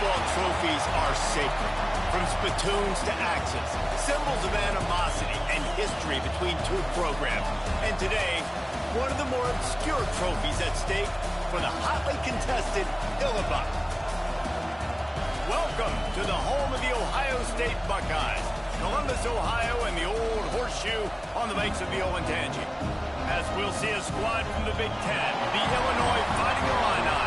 football trophies are sacred. From spittoons to axes, symbols of animosity and history between two programs. And today, one of the more obscure trophies at stake for the hotly contested Illinois. Welcome to the home of the Ohio State Buckeyes, Columbus, Ohio, and the old horseshoe on the banks of the Olentangy. As we'll see a squad from the Big Ten, the Illinois Fighting Illini,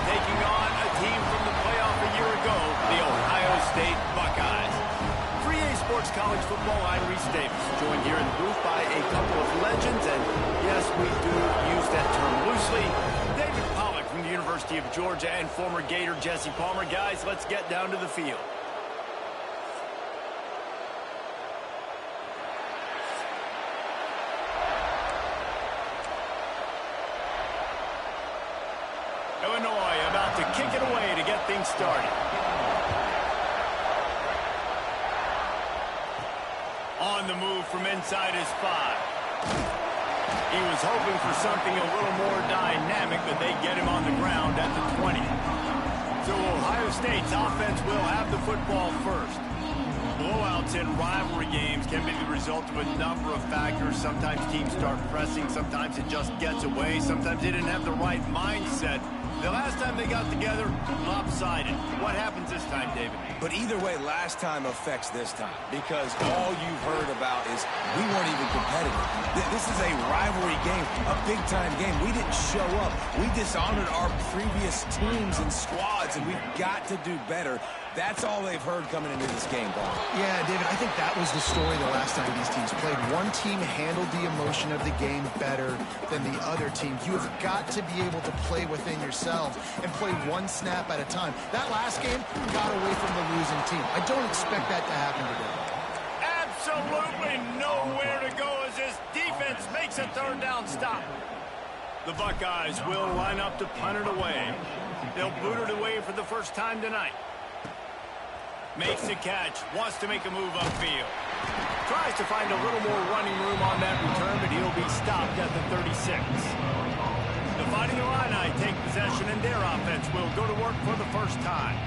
taking on a team from the playoff a year ago, the Ohio State Buckeyes. 3A Sports College Football, I'm Reese Davis, joined here in the booth by a couple of legends, and yes, we do use that term loosely. David Pollack from the University of Georgia and former Gator Jesse Palmer. Guys, let's get down to the field. Illinois about to kick it away to get things started. On the move from inside his 5. He was hoping for something a little more dynamic, but they get him on the ground at the 20. So Ohio State's offense will have the football first. Blowouts in rivalry games can be the result of a number of factors. Sometimes teams start pressing, sometimes it just gets away, sometimes they didn't have the right mindset. The last time they got together, lopsided. What happens this time, David? But either way, last time affects this time, because all you've heard about is we weren't even competitive. This is a rivalry game, a big-time game. We didn't show up. We dishonored our previous teams and squads, and we've got to do better. That's all they've heard coming into this game, Bob. Yeah, David, I think that was the story the last time these teams played. One team handled the emotion of the game better than the other team. You have got to be able to play within yourself and play one snap at a time. That last game got away from the losing team. I don't expect that to happen today. Absolutely nowhere to go as this defense makes a third down stop. The Buckeyes will line up to punt it away. They'll boot it away for the first time tonight. Makes the catch, wants to make a move upfield. Tries to find a little more running room on that return, but he'll be stopped at the 36. The Fighting Illini take possession, and their offense will go to work for the first time.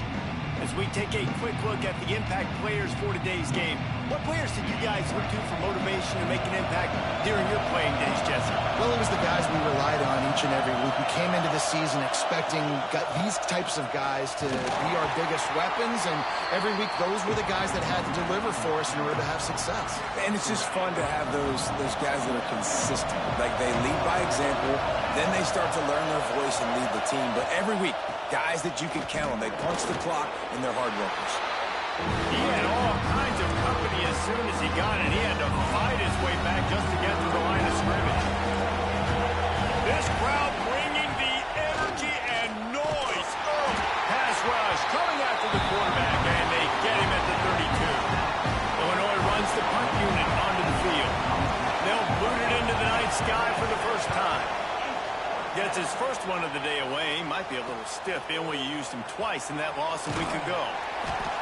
As we take a quick look at the impact players for today's game, what players did you guys look to for motivation to make an impact during your playing days, Jesse? Well, it was the guys we relied on each and every week. We came into the season expecting these types of guys to be our biggest weapons, and every week those were the guys that had to deliver for us in order to have success. And it's just fun to have those guys that are consistent. Like, they lead by example, then they start to learn their voice and lead the team. But every week, guys that you can count on. They punch the clock, and they're hard workers. He had all kinds of company as soon as he got it. He had to fight his way back just to get to the line of scrimmage. This crowd bringing the energy and noise. Pass rush coming after the quarterback, and they get him at the 32. Illinois runs the punt unit onto the field. They'll boot it into the night sky for the first time. Gets his first one of the day away. He might be a little stiff. They only used him twice in that loss a week ago.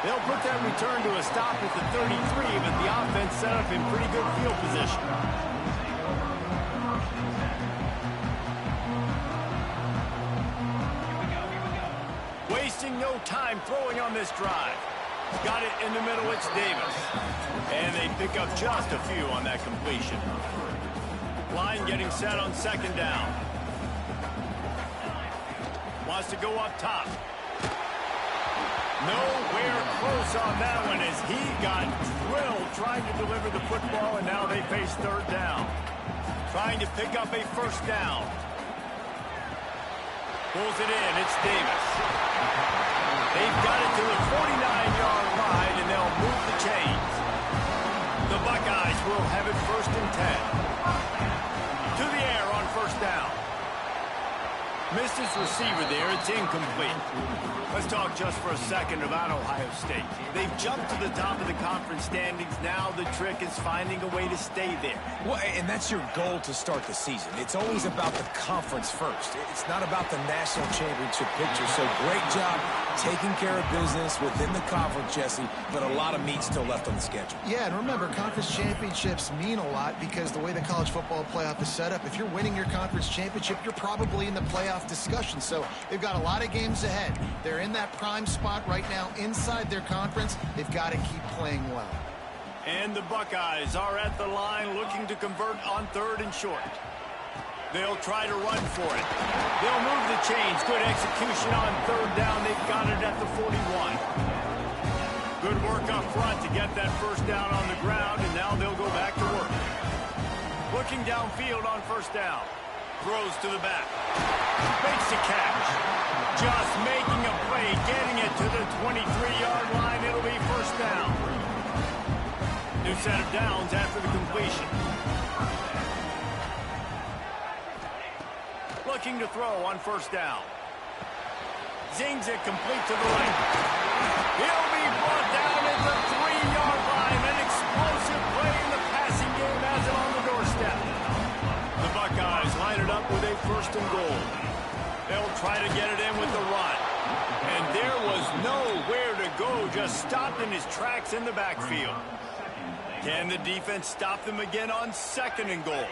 They'll put that return to a stop at the 33, but the offense set up in pretty good field position. Wasting no time throwing on this drive. Got it in the middle. It's Davis. And they pick up just a few on that completion. Line getting set on second down. Wants to go up top. Nowhere close on that one as he got drilled trying to deliver the football, and now they face third down. Trying to pick up a first down. Pulls it in. It's Davis. They've got it to the 49-yard line, and they'll move the chains. The Buckeyes will have it first and 10. To the air on first down. Missed his receiver there. It's incomplete. Let's talk just for a second about Ohio State. They've jumped to the top of the conference standings. Now the trick is finding a way to stay there. Well, and that's your goal to start the season. It's always about the conference first. It's not about the national championship picture. So great job taking care of business within the conference, Jesse, but a lot of meat still left on the schedule. Yeah, and remember, conference championships mean a lot because the way the college football playoff is set up, if you're winning your conference championship, you're probably in the playoff playoff discussion. So they've got a lot of games ahead. They're in that prime spot right now inside their conference. They've got to keep playing well. And the Buckeyes are at the line looking to convert on 3rd and short. They'll try to run for it. They'll move the chains. Good execution on 3rd down. They've got it at the 41. Good work up front to get that first down on the ground, and now they'll go back to work. Looking downfield on 1st down. Throws to the back. Makes the catch. Just making a play, getting it to the 23-yard line. It'll be 1st down. New set of downs after the completion. Looking to throw on 1st down. Zings it complete to the right. He'll be brought down at the 3-yard line. An explosive play in the passing game has it on the doorstep. The Buckeyes line it up with a 1st and goal. They'll try to get it in with the run. And there was nowhere to go, just stopped in his tracks in the backfield. Can the defense stop them again on 2nd and goal?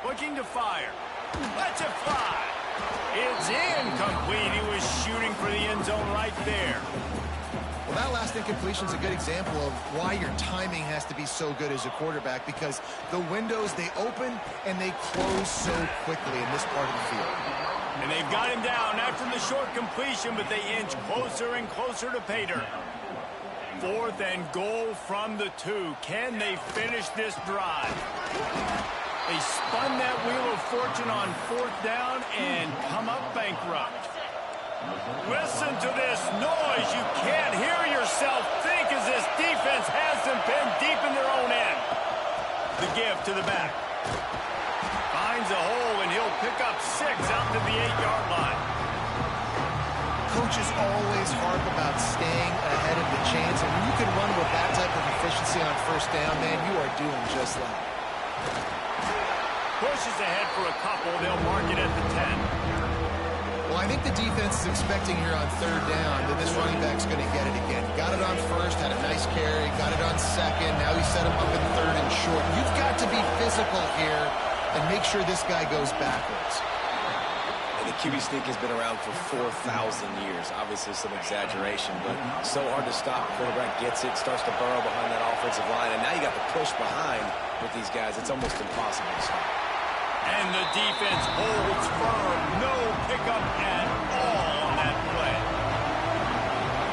Looking to fire. Lets it fly. It's incomplete. He was shooting for the end zone right there. Well, that last incompletion is a good example of why your timing has to be so good as a quarterback, because the windows, they open and they close so quickly in this part of the field. And they've got him down after the short completion, but they inch closer and closer to pay dirt. 4th and goal from the 2. Can they finish this drive? They spun that wheel of fortune on 4th down and come up bankrupt. Listen to this noise. You can't hear yourself think as this defense has them pinned deep in their own end. The give to the back. Finds a hole, and he'll pick up 6 out to the 8-yard line. Coaches always harp about staying ahead of the chains, and when you can run with that type of efficiency on 1st down, man, you are doing just that. Pushes ahead for a couple. They'll mark it at the 10. Well, I think the defense is expecting here on 3rd down that this running back's going to get it again. Got it on 1st, had a nice carry, got it on 2nd. Now he set him up in 3rd and short. You've got to be physical here and make sure this guy goes backwards. And the QB sneak has been around for 4,000 years. Obviously some exaggeration, but so hard to stop. Quarterback gets it, starts to burrow behind that offensive line, and now you got the push behind with these guys. It's almost impossible to stop. And the defense holds firm. No pickup at all on that play.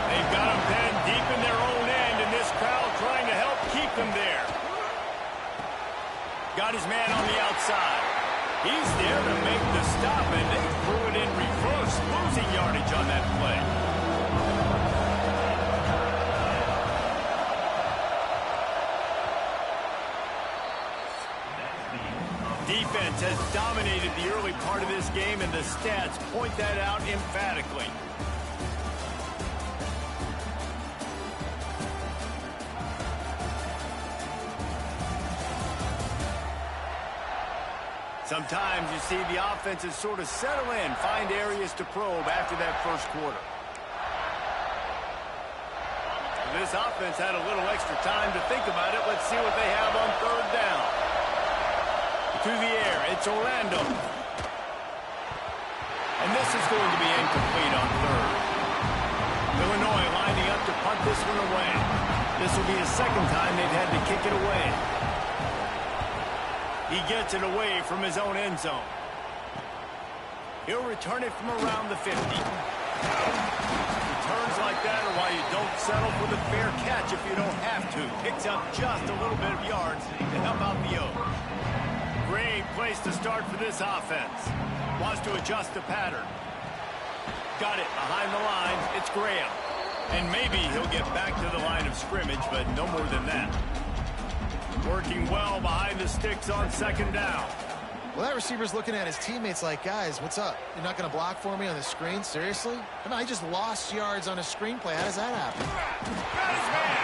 They've got them pinned deep in their own end, and this crowd trying to help keep them there. Got his man on the outside. He's there to make the stop, and they threw it in reverse, losing yardage on that play. Defense has dominated the early part of this game, and the stats point that out emphatically. Sometimes you see the offenses sort of settle in, find areas to probe after that 1st quarter. This offense had a little extra time to think about it. Let's see what they have on 3rd down. To the air, it's Orlando. And this is going to be incomplete on 3rd. Illinois lining up to punt this one away. This will be his 2nd time they've had to kick it away. He gets it away from his own end zone. He'll return it from around the 50. Returns like that are why you don't settle for the fair catch if you don't have to. Picks up just a little bit of yards to help out the O. Great place to start for this offense. Wants to adjust the pattern. Got it behind the lines. It's Graham. And maybe he'll get back to the line of scrimmage, but no more than that. Working well behind the sticks on 2nd down. Well, that receiver's looking at his teammates like, guys, what's up? You're not going to block for me on the screen? Seriously? Come on, I just lost yards on a screenplay. How does that happen? Got his man.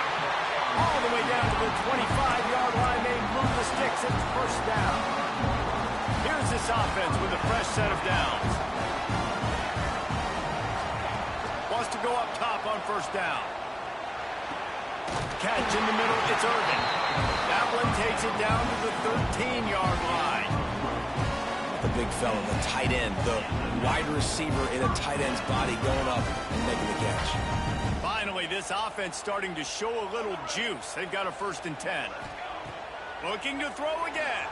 All the way down to the 25-yard line. They move the sticks. It's 1st down. Here's this offense with a fresh set of downs. Wants to go up top on 1st down. Catch in the middle, it's Irvin. That one takes it down to the 13-yard line. big fella, the tight end, the wide receiver in a tight end's body going up and making the catch. Finally, this offense starting to show a little juice. They've got a 1st and 10. Looking to throw again.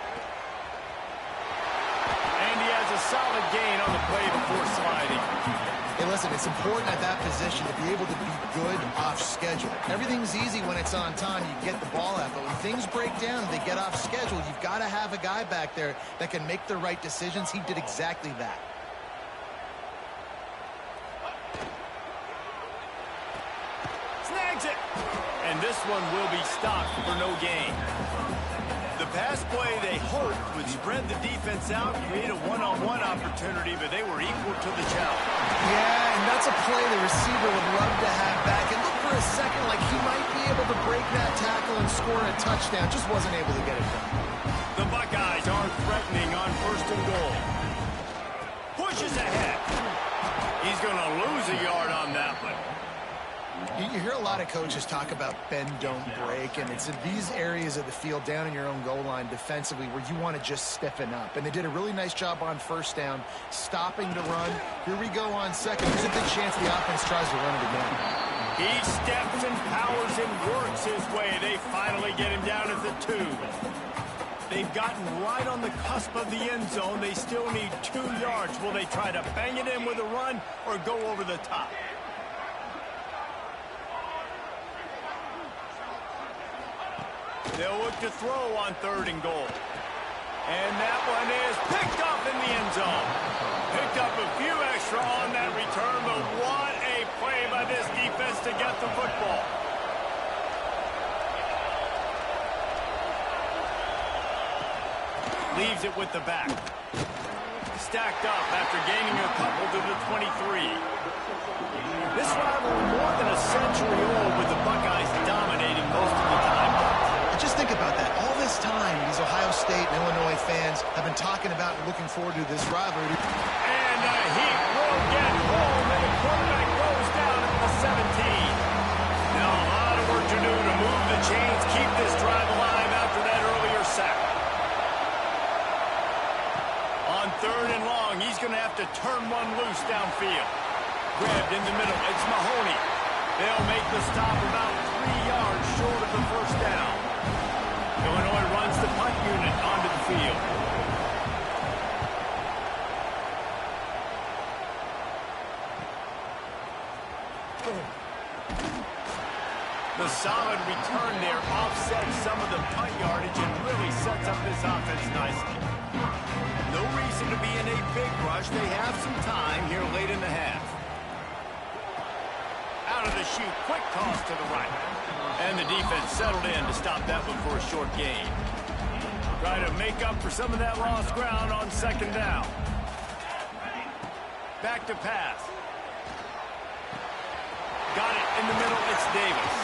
And he has a solid gain on the play before sliding. Hey, listen, it's important at that position to be able to be good off schedule. Everything's easy when it's on time. You get the ball out. But when things break down, they get off schedule. You've got to have a guy back there that can make the right decisions. He did exactly that. Snags it. And this one will be stopped for no gain. The pass play they hoped would spread the defense out, create a one-on-one opportunity, but they were equal to the challenge. Yeah, and that's a play the receiver would love to have back. It looked for a second like he might be able to break that tackle and score a touchdown. Just wasn't able to get it done. The Buckeyes are threatening on 1st and goal. Pushes ahead. He's going to lose a yard on that one. You hear a lot of coaches talk about bend, don't break, and it's in these areas of the field down in your own goal line defensively where you want to just stiffen up. And they did a really nice job on 1st down, stopping the run. Here we go on 2nd. There's a good chance the offense tries to run it again. He steps and powers and works his way. They finally get him down at the 2. They've gotten right on the cusp of the end zone. They still need 2 yards. Will they try to bang it in with a run or go over the top? They'll look to throw on 3rd and goal. And that one is picked up in the end zone. Picked up a few extra on that return, but what a play by this defense to get the football. Leaves it with the back. Stacked up after gaining a couple to the 23. This rivalry more than a century old with the Buckeyes dominating most of the time. Just think about that. All this time, these Ohio State and Illinois fans have been talking about and looking forward to this rivalry. And the Heat will get home, and the quarterback goes down at the 17. Now a lot of work to do to move the chains, keep this drive alive after that earlier sack. On 3rd and long, he's going to have to turn one loose downfield. Grabbed in the middle, it's Mahoney. They'll make the stop about 3 yards short of the 1st down. Illinois runs the punt unit onto the field. The solid return there offsets some of the punt yardage and really sets up this offense nicely. No reason to be in a big rush. They have some time here late in the half. Out of the chute, quick toss to the right. And the defense settled in to stop that one for a short gain. Try to make up for some of that lost ground on 2nd down. Back to pass. Got it in the middle, it's Davis.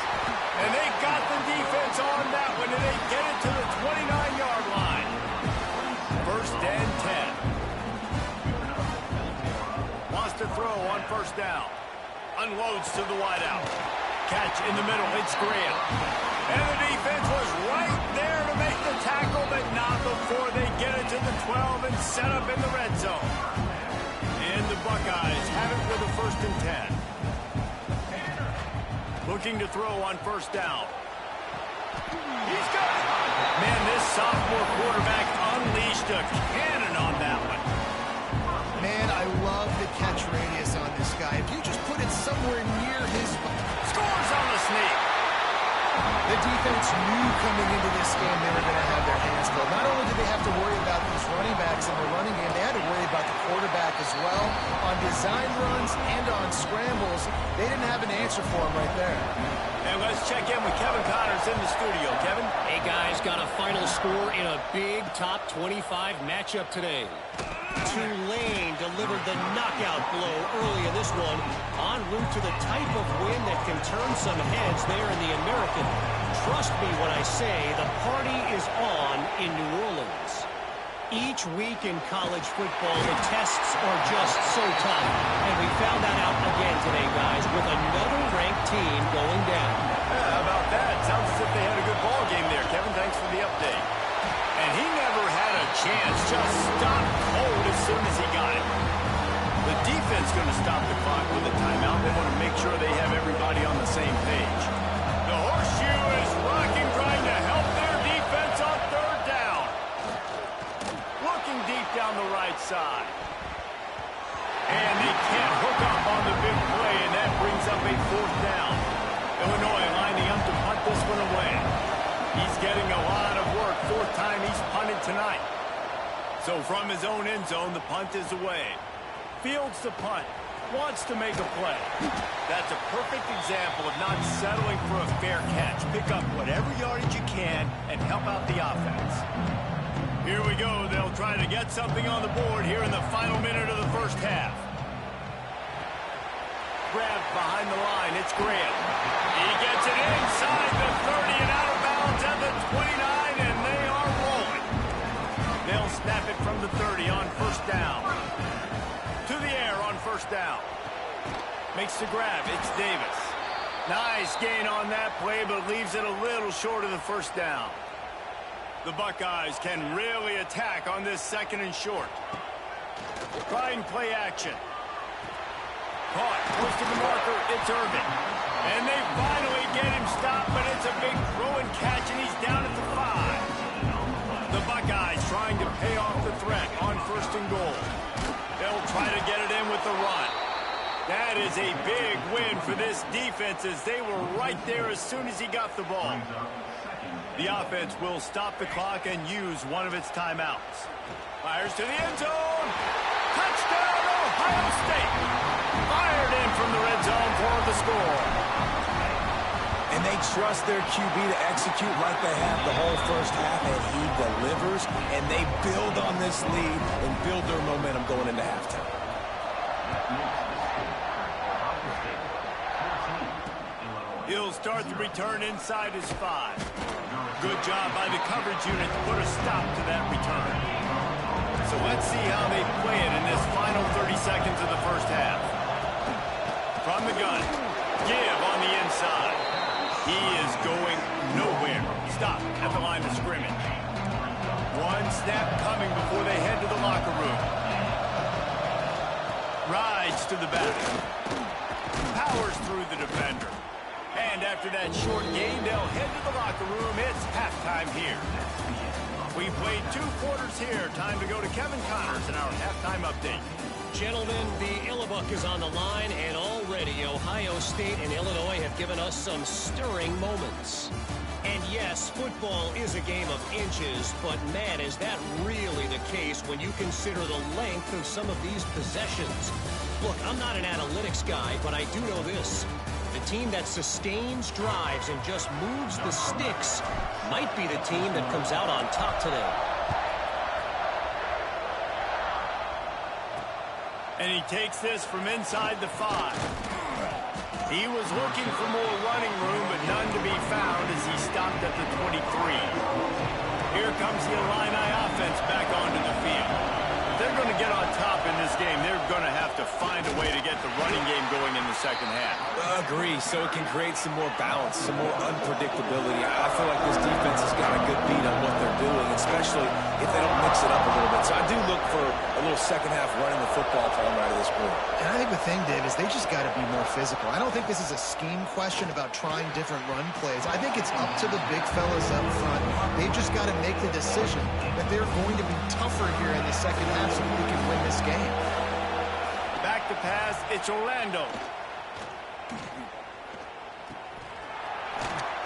And they got the defense on that one, and they get it to the 29-yard line. 1st and 10. Wants to throw on 1st down. Unloads to the wideout. Catch in the middle, it's Graham. And the defense was right there to make the tackle, but not before they get it to the 12 and set up in the red zone. And the Buckeyes have it with a 1st and 10. Looking to throw on 1st down. He's got it. Man, this sophomore quarterback unleashed a cannon on that one. Man, I love the catch radius on this guy. If you just put it somewhere near his... Scores on the sneak. The defense knew coming into this game they were going to have their hands full. Not only did they have to worry about these running backs in the running game, they had to worry about the quarterback as well. On design runs and on scrambles, they didn't have an answer for him right there. And let's check in with Kevin Connors in the studio. Kevin? Hey, guys, got a final score in a big top 25 matchup today. Tulane delivered the knockout blow early in this one, en route to the type of win that can turn some heads there in the American. Trust me when I say the party is on in New Orleans. Each week in college football, the tests are just so tough, and we found that out again today, guys, with another ranked team going down. Yeah, how about that? Sounds as if they had a good ball game there, Kevin. Thanks for the update. And he never had a chance. Just stopped cold as as soon as he got it. The defense going to stop the clock with a timeout. They want to make sure they have everybody on the same page. The horseshoe is rocking, trying to help their defense on third down. Looking deep down the right side. And they can't hook up on the big play, and that brings up a fourth down. Illinois lining up to punt this one away. He's getting a lot of work. Fourth time he's punted tonight. So from his own end zone, the punt is away. Fields the punt. Wants to make a play. That's a perfect example of not settling for a fair catch. Pick up whatever yardage you can and help out the offense. Here we go. They'll try to get something on the board here in the final minute of the first half. Grabbed behind the line. It's Graham. He gets it inside the 30 and out of bounds at the 29, and they are rolling. They'll snap it from the 30 on first down. To the air on first down. Makes the grab. It's Davis. Nice gain on that play, but leaves it a little short of the first down. The Buckeyes can really attack on this second and short. Try and play action. Caught. Close to the marker. It's Irvin. And they finally get him stopped, but it's a big throw and catch, and he's down at the 5. The Buckeyes trying to pay off the threat on first and goal. They'll try to get it in with the run. That is a big win for this defense, as they were right there as soon as he got the ball. The offense will stop the clock and use one of its timeouts. Fires to the end zone. Touchdown, Ohio State. Fired in from the red zone for the score. And they trust their QB to execute like they have the whole first half, and he delivers, and they build on this lead and build their momentum going into halftime. He'll start the return inside his 5. Good job by the coverage unit to put a stop to that return. So let's see how they play it in this final 30 seconds of the first half. From the gun, give on the inside. He is going nowhere. Stop at the line of scrimmage. One snap coming before they head to the locker room. Rides to the back. Powers through the defender. And after that short gain, they'll head to the locker room. It's halftime here. We played 2 quarters here. Time to go to Kevin Connors in our halftime update. Gentlemen, the Illibuck is on the line, and already Ohio State and Illinois have given us some stirring moments. And yes, football is a game of inches, but man, is that really the case when you consider the length of some of these possessions. Look, I'm not an analytics guy, but I do know this. The team that sustains drives and just moves the sticks might be the team that comes out on top today. And he takes this from inside the 5. He was looking for more running room, but none to be found as he stopped at the 23. Here comes the Illini offense back onto the field. If they're going to get on top in this game, they're going to have to find a way to get the running game going in the second half. Agree, so it can create some more balance, some more unpredictability. I feel like this defense has got a good beat on what they're doing, especially if they don't mix it up a little bit. So I do look for a little second half running the football from right of this point. And I think the thing, Dave, is they just got to be more physical. I don't think this is a scheme question about trying different run plays. I think it's up to the big fellas up front. They've just got to make the decision that they're going to be tougher here in the second half so we can win this game. Back to pass, it's Orlando.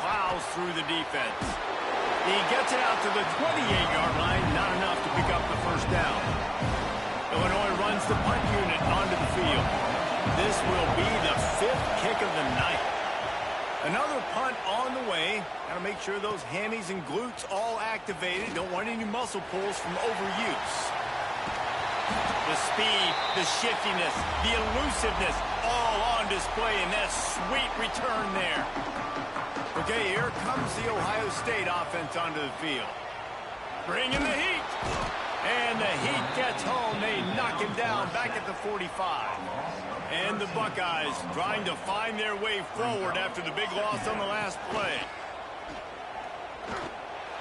Plows through the defense. He gets it out to the 28-yard line, not enough to pick up the first down. Illinois runs the punt unit onto the field. This will be the 5th kick of the night. Another punt on the way. Got to make sure those hammies and glutes all activated. Don't want any muscle pulls from overuse. The speed, the shiftiness, the elusiveness, all on display in that sweet return there. Okay, here comes the Ohio State offense onto the field. Bringing the heat. And the heat gets home. They knock him down back at the 45. And the Buckeyes trying to find their way forward after the big loss on the last play.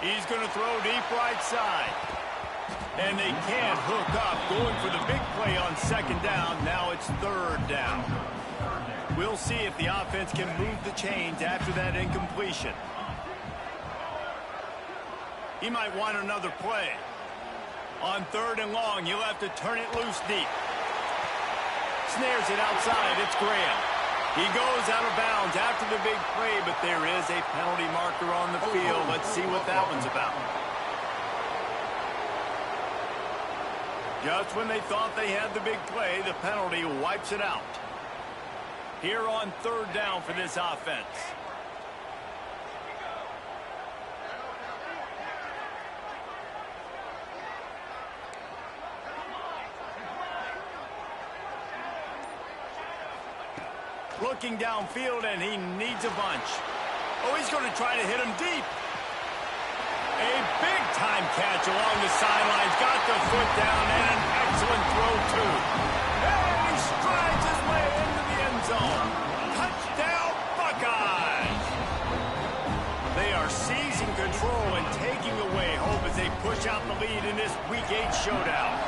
He's going to throw deep right side. And they can't hook up, going for the big play on second down. Now it's third down. We'll see if the offense can move the chains after that incompletion. He might want another play. On third and long, he'll have to turn it loose deep. Snares it outside. It's Graham. He goes out of bounds after the big play, but there is a penalty marker on the field. Let's see what that one's about. Just when they thought they had the big play, the penalty wipes it out. Here on third down for this offense. Looking downfield, and he needs a bunch. Oh, he's going to try to hit him deep. A big-time catch along the sidelines. Got the foot down, and an excellent throw, too. And he strides his way into the end zone. Touchdown, Buckeyes! They are seizing control and taking away hope as they push out the lead in this Week 8 showdown.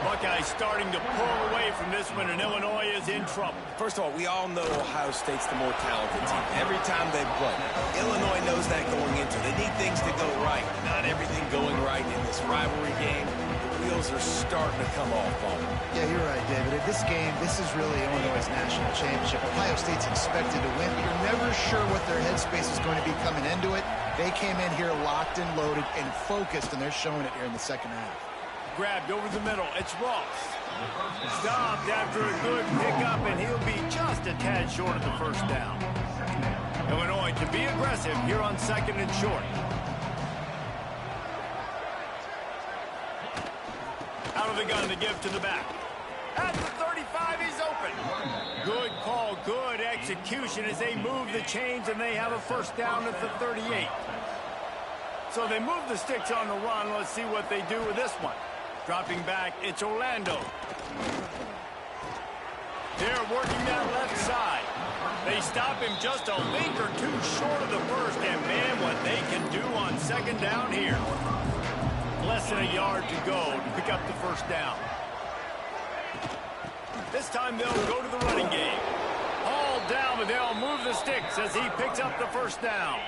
Buckeyes starting to pull away from this one, and Illinois is in trouble. First of all, we all know Ohio State's the more talented team. Every time they play, Illinois knows that going into it. They need things to go right. Not everything going right in this rivalry game. The wheels are starting to come off on them. Yeah, you're right, David. This game, this is really Illinois' national championship. Ohio State's expected to win, but you're never sure what their headspace is going to be coming into it. They came in here locked and loaded and focused, and they're showing it here in the second half. Grabbed over the middle. It's Ross. Stopped after a good pickup, and he'll be just a tad short of the first down. Illinois to be aggressive here on second and short. Out of the gun to give to the back. At the 35, he's open. Good call, good execution as they move the chains, and they have a first down at the 38. So they move the sticks on the run. Let's see what they do with this one. Dropping back, it's Orlando. They're working that left side. They stop him just a link or two short of the first, and man, what they can do on second down here. Less than a yard to go to pick up the first down. This time they'll go to the running game. All down, but they'll move the sticks as he picks up the first down.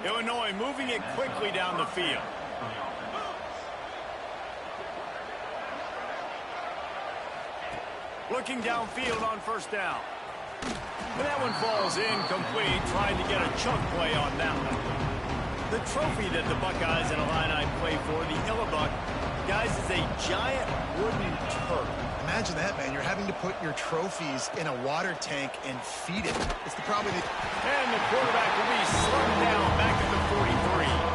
Illinois moving it quickly down the field. Looking downfield on first down. And that one falls incomplete, trying to get a chunk play on that one. The trophy that the Buckeyes and Illini play for, the Illabuck, guys, is a giant wooden turtle. Imagine that, man. You're having to put your trophies in a water tank and feed it. It's probably the... And the quarterback will be slowed down back at the 43.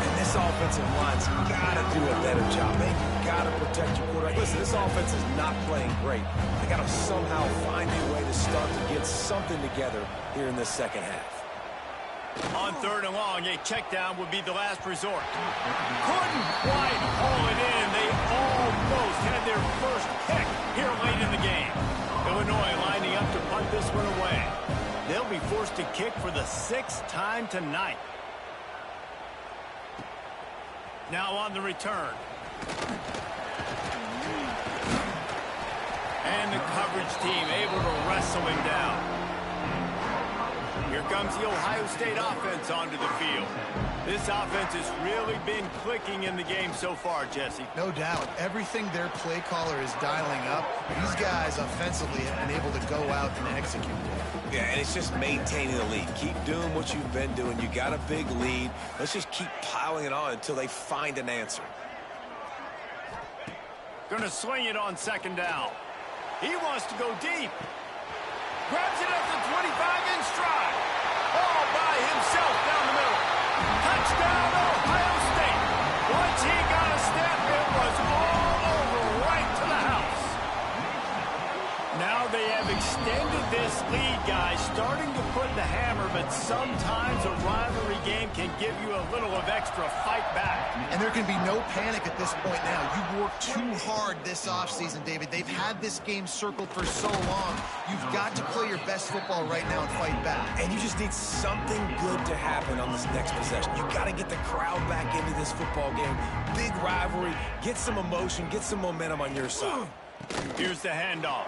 And this offensive line's got to do a better job. They got to protect your quarterback. Listen, this offense is not playing great. They got to somehow find a way to start to get something together here in this second half. On third and long, a check down would be the last resort. Couldn't quite haul it in. They almost had their first pick here late in the game. Illinois lining up to punt this one away. They'll be forced to kick for the 6th time tonight. Now on the return. And the coverage team able to wrestle him down. Here comes the Ohio State offense onto the field. This offense has really been clicking in the game so far, Jesse. No doubt. Everything their play caller is dialing up, these guys offensively have been able to go out and execute. Yeah, and it's just maintaining the lead. Keep doing what you've been doing. You got a big lead. Let's just keep piling it on until they find an answer. Gonna swing it on second down. He wants to go deep. Grabs it at the 25 in stride. All by himself down the middle. Touchdown, Ohio State. Once he got a step, it was all over right to the house. Now they have extended this lead, guys, starting to put the hammer, but sometimes a rivalry game can give you a little of extra fight back. And there can be no panic at this point now. You've worked too hard this offseason, David. They've had this game circled for so long. You've got to play your best football right now and fight back. And you just need something good to happen on this next possession. You got to get the crowd back into this football game. Big rivalry. Get some emotion. Get some momentum on your side. Here's the handoff.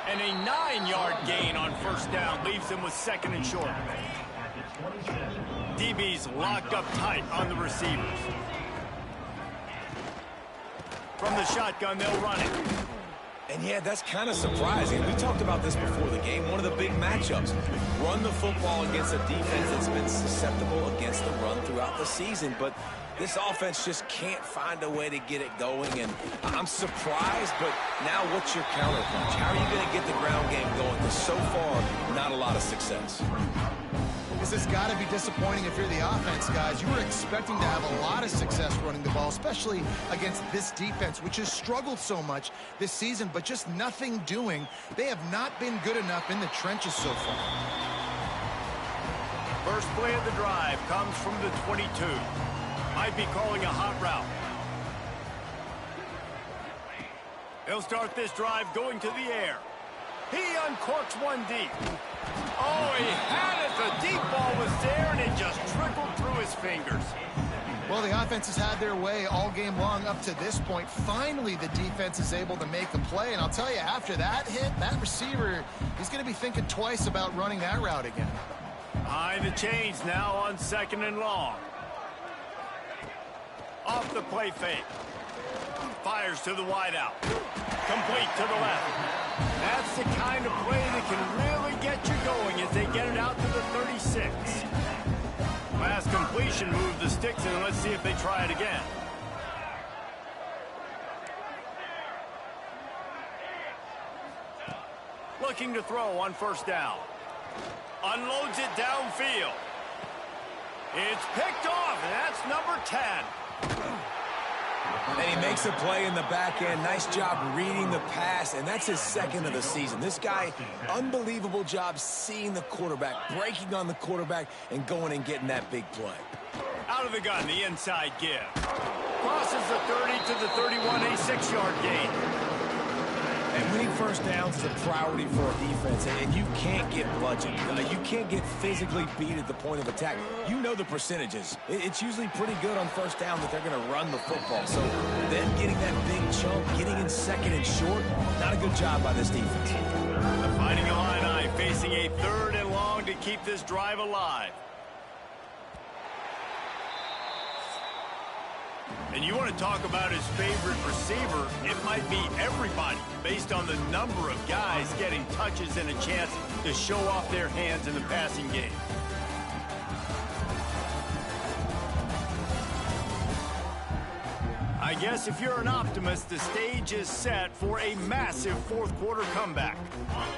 And a 9-yard gain on first down leaves them with second and short. DB's locked up tight on the receivers. From the shotgun, they'll run it. And yeah, that's kind of surprising. We talked about this before the game. One of the big matchups. Run the football against a defense that's been susceptible against the run throughout the season. But this offense just can't find a way to get it going. And I'm surprised, but now what's your counterpunch? How are you going to get the ground game going? Because so far, not a lot of success. This has got to be disappointing if you're the offense, guys. You were expecting to have a lot of success running the ball, especially against this defense, which has struggled so much this season, but just nothing doing. They have not been good enough in the trenches so far. First play of the drive comes from the 22. Might be calling a hot route. He'll start this drive going to the air. He uncorks one deep. Oh, he had it. The deep ball was there, and it just trickled through his fingers. Well, the offense has had their way all game long up to this point. Finally, the defense is able to make a play. And I'll tell you, after that hit, that receiver, he's going to be thinking twice about running that route again. Behind the chains now on second and long. Off the play fake. Fires to the wideout. Complete to the left. That's the kind of play that can really get you going as they get it out to the 36. Last completion moved the sticks, and let's see if they try it again. Looking to throw on first down. Unloads it downfield. It's picked off, and that's number 10. And he makes a play in the back end. Nice job reading the pass, and that's his second of the season. This guy, unbelievable job seeing the quarterback, breaking on the quarterback, and going and getting that big play. Out of the gun, the inside give. Crosses the 30 to the 31, a 6-yard gain. And winning first downs is a priority for a defense, and you can't get budget. You can't get physically beat at the point of attack. You know the percentages. It's usually pretty good on first down that they're going to run the football. So then getting that big chunk, getting in second and short, not a good job by this defense. The Fighting Illini facing a 3rd and long to keep this drive alive. And you want to talk about his favorite receiver, it might be everybody based on the number of guys getting touches and a chance to show off their hands in the passing game. I guess if you're an optimist, the stage is set for a massive fourth-quarter comeback.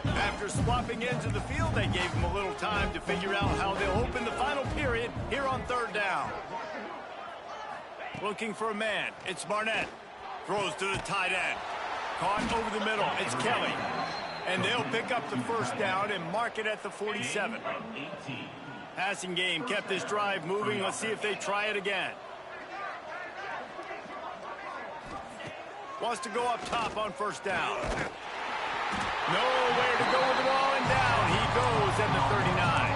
After swapping into the field, they gave him a little time to figure out how they'll open the final period here on 3rd down. Looking for a man. It's Barnett. Throws to the tight end. Caught over the middle. It's Kelly. And they'll pick up the first down and mark it at the 47. Passing game kept this drive moving. Let's see if they try it again. Wants to go up top on first down. Nowhere to go with the ball, and down he goes at the 39.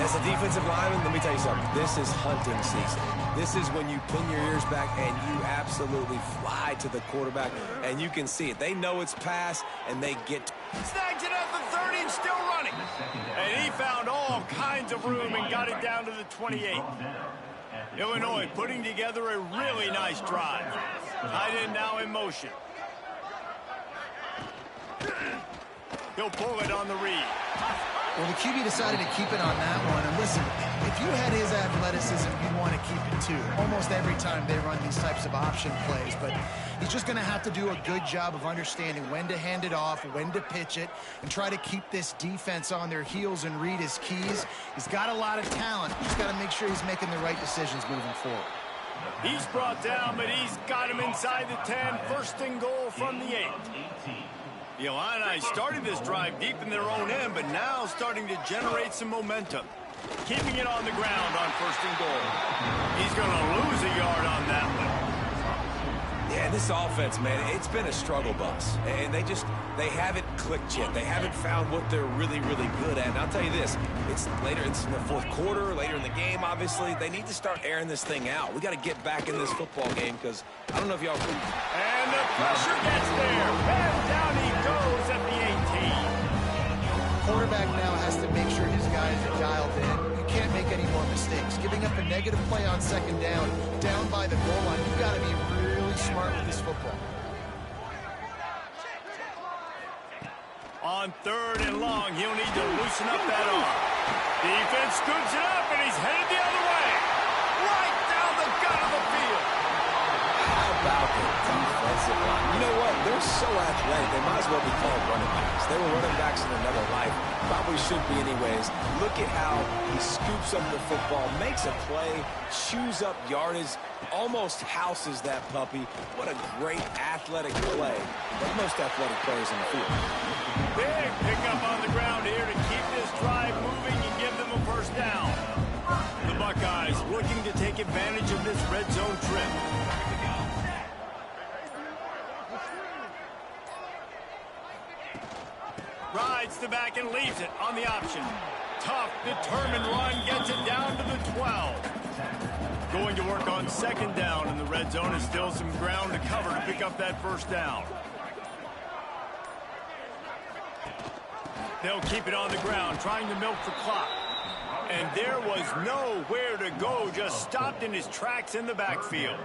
As a defensive lineman, let me tell you something. This is hunting season. This is when you pin your ears back and you absolutely fly to the quarterback, and you can see it. They know it's pass, and they get... Snags it at the 30 and still running. And he found all kinds of room and got it down to the 28. Illinois putting together a really nice drive. Tight end now in motion. He'll pull it on the read. Well, the QB decided to keep it on that one. And listen, if you had his athleticism, you'd want to keep it too. Almost every time they run these types of option plays. But he's just going to have to do a good job of understanding when to hand it off, when to pitch it, and try to keep this defense on their heels and read his keys. He's got a lot of talent. He's got to make sure he's making the right decisions moving forward. He's brought down, but he's got him inside the 10. First and goal from the 8. The Illini started this drive deep in their own end, but now starting to generate some momentum. Keeping it on the ground on 1st and goal. He's going to lose a yard on that one. Yeah, this offense, man, it's been a struggle bus. And they haven't clicked yet. They haven't found what they're really, really good at. And I'll tell you this, it's in the 4th quarter, later in the game, obviously. They need to start airing this thing out. We got to get back in this football game because I don't know if y'all agree. And the pressure gets there. And down he goes at the 18. Quarterback now has to make sure his guys are dialed in. You can't make any more mistakes. Giving up a negative play on 2nd down by the goal line, you've got to be really smart with this football. On 3rd and long, he'll need to loosen up that arm. Defense scoops it up, and he's headed the other way. Right down the gut of the field. How about the defensive line? You know what? They're so athletic. They might as well be called running backs. They were running backs in another life. Probably should be anyways. Look at how he scoops up the football, makes a play, chews up yardage, almost houses that puppy. What a great athletic play. One of the most athletic players in the field. Big pickup on the ground here to keep this drive moving and give them a 1st down. The Buckeyes looking to take advantage of this red zone trip. Rides the back and leaves it on the option. Tough, determined run gets it down to the 12. Going to work on 2nd down, and the red zone is still some ground to cover to pick up that 1st down. They'll keep it on the ground, trying to milk the clock. And there was nowhere to go, just stopped in his tracks in the backfield.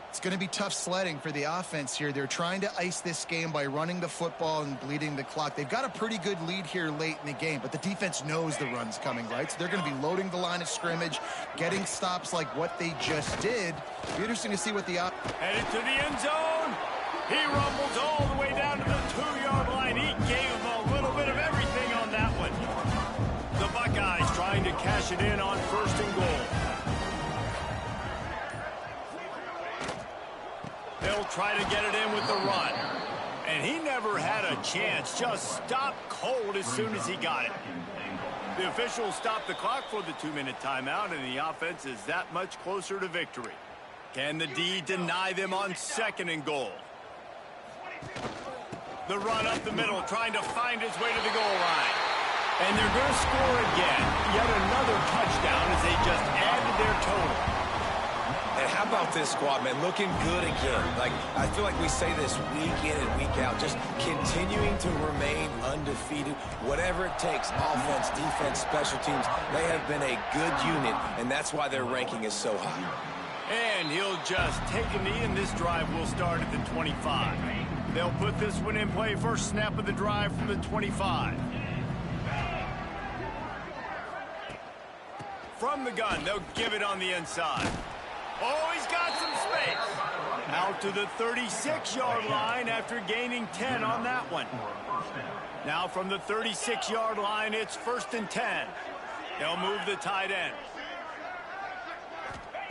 It's going to be tough sledding for the offense here. They're trying to ice this game by running the football and bleeding the clock. They've got a pretty good lead here late in the game, but the defense knows the run's coming, right? So they're going to be loading the line of scrimmage, getting stops like what they just did. It'll be interesting to see what the... Headed to the end zone. He rumbles all the way down to the 2-yard line. He gave him a little bit of everything on that one. The Buckeyes trying to cash it in on 1st and goal. They'll try to get it in with the run. And he never had a chance. Just stopped cold as soon as he got it. The officials stopped the clock for the 2-minute timeout, and the offense is that much closer to victory. Can the D deny them on 2nd and goal? The run up the middle, trying to find his way to the goal line. And they're going to score again. Yet another touchdown as they just added their total. And how about this squad, man? Looking good again. Like, I feel like we say this week in and week out, just continuing to remain undefeated. Whatever it takes, offense, defense, special teams, they have been a good unit, and that's why their ranking is so high. And he'll just take a knee, and this drive will start at the 25. They'll put this one in play. First snap of the drive from the 25. From the gun, they'll give it on the inside. Oh, he's got some space. Out to the 36-yard line after gaining 10 on that one. Now from the 36-yard line, it's 1st and 10. They'll move the tight end.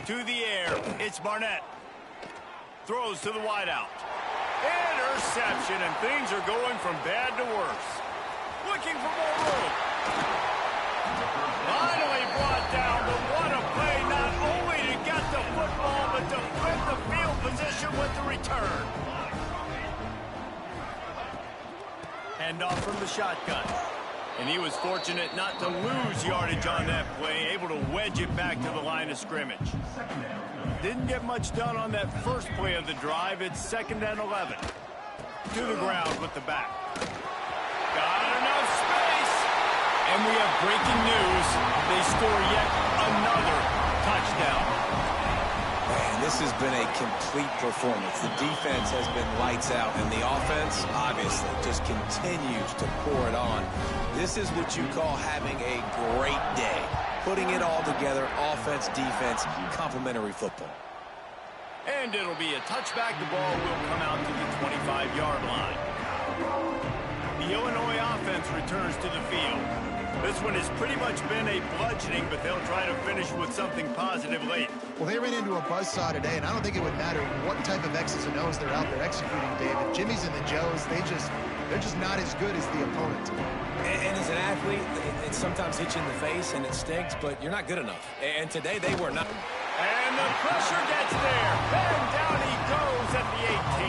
To the air, it's Barnett. Throws to the wideout. Interception, and things are going from bad to worse. Looking for more room. Finally brought down, but what a play, not only to get the football, but to flip the field position with the return. Handoff from the shotgun. And he was fortunate not to lose yardage on that play, able to wedge it back to the line of scrimmage. Didn't get much done on that first play of the drive. It's 2nd and 11. To the ground with the back. Got enough space. And we have breaking news. They score yet another touchdown. Man, this has been a complete performance. The defense has been lights out, and the offense, obviously, just continues to pour it on. This is what you call having a great day. Putting it all together, offense, defense, complementary football. And it'll be a touchback. The ball will come out to the 25-yard line. The Illinois offense returns to the field. This one has pretty much been a bludgeoning, but they'll try to finish with something positive late. Well, they ran into a buzzsaw today, and I don't think it would matter what type of X's and O's they're out there executing, David. Jimmy's and the Joes, They're just not as good as the opponent. And as an athlete, it sometimes hits you in the face and it stinks, but you're not good enough. And today they were not. And the pressure gets there. And down he goes at the 18.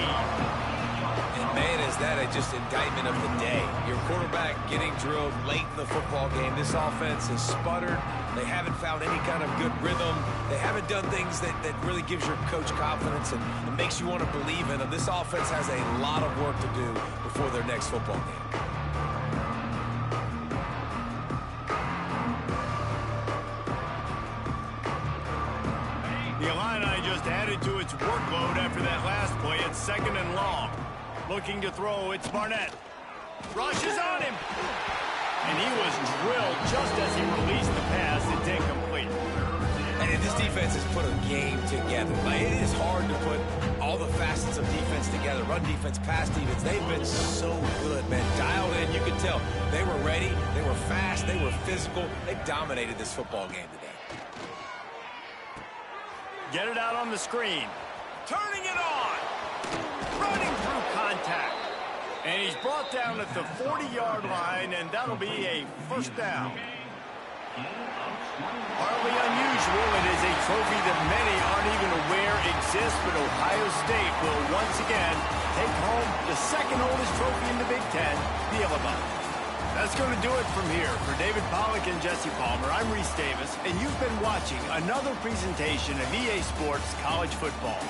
And man, is that just indictment of the day. Your quarterback getting drilled late in the football game. This offense has sputtered. They haven't found any kind of good rhythm. They haven't done things that really gives your coach confidence and makes you want to believe in them. This offense has a lot of work to do before their next football game. The Illini just added to its workload after that last play. It's 2nd and long. Looking to throw, it's Barnett. Rushes on him. And he was drilled just as he released the pass. It's incomplete. And this defense has put a game together. Like, it is hard to put all the facets of defense together. Run defense, pass defense. They've been so good, man. Dialed in. You could tell they were ready. They were fast. They were physical. They dominated this football game today. Get it out on the screen. Turning it on. Running through contact. And he's brought down at the 40-yard line, and that'll be a first down. Hardly unusual. It is a trophy that many aren't even aware exists, but Ohio State will once again take home the second oldest trophy in the Big Ten, the Illini. That's going to do it from here. For David Pollack and Jesse Palmer, I'm Reese Davis, and you've been watching another presentation of EA Sports College Football.